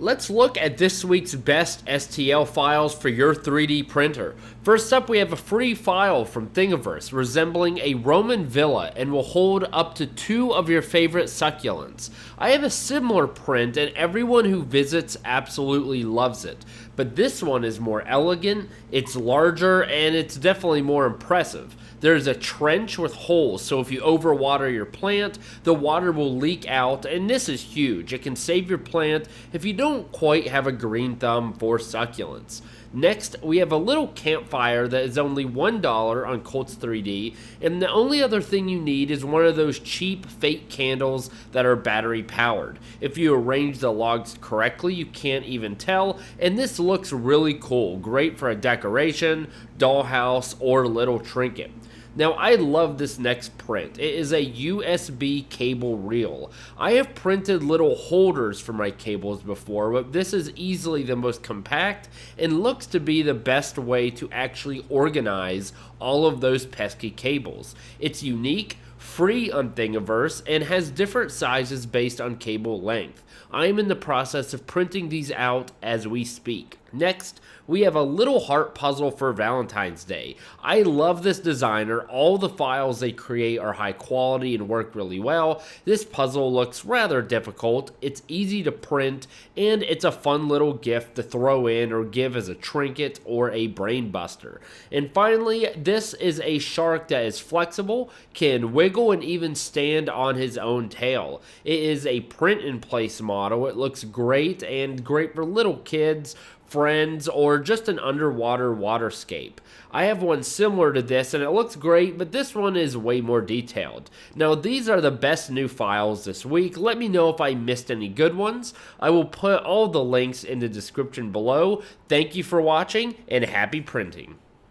Let's look at this week's best STL files for your 3D printer. First up, we have a free file from Thingiverse resembling a Roman villa and will hold up to 2 of your favorite succulents. I have a similar print and everyone who visits absolutely loves it, but this one is more elegant, it's larger, and it's definitely more impressive. There's a trench with holes, so if you overwater your plant, the water will leak out, and this is huge. It can save your plant if you don't quite have a green thumb for succulents. Next, we have a little campfire that is only $1 on Colts 3D, and the only other thing you need is one of those cheap fake candles that are battery powered. If you arrange the logs correctly, you can't even tell, and this looks really cool. Great for a decoration, dollhouse, or little trinket. Now, I love this next print. It is a USB cable reel. I have printed little holders for my cables before, but this is easily the most compact and looks to be the best way to actually organize all of those pesky cables. It's unique, free on Thingiverse, and has different sizes based on cable length. I am in the process of printing these out as we speak. Next, we have a little heart puzzle for Valentine's Day. I love this designer. All the files they create are high quality and work really well. This puzzle looks rather difficult. It's easy to print, and it's a fun little gift to throw in or give as a trinket or a brain buster. And finally, this is a shark that is flexible, can wiggle, and even stand on his own tail. It is a print-in-place model. It looks great and great for little kids, friends, or just an underwater waterscape. I have one similar to this and it looks great, but this one is way more detailed. Now, these are the best new files this week. Let me know if I missed any good ones. I will put all the links in the description below. Thank you for watching and happy printing.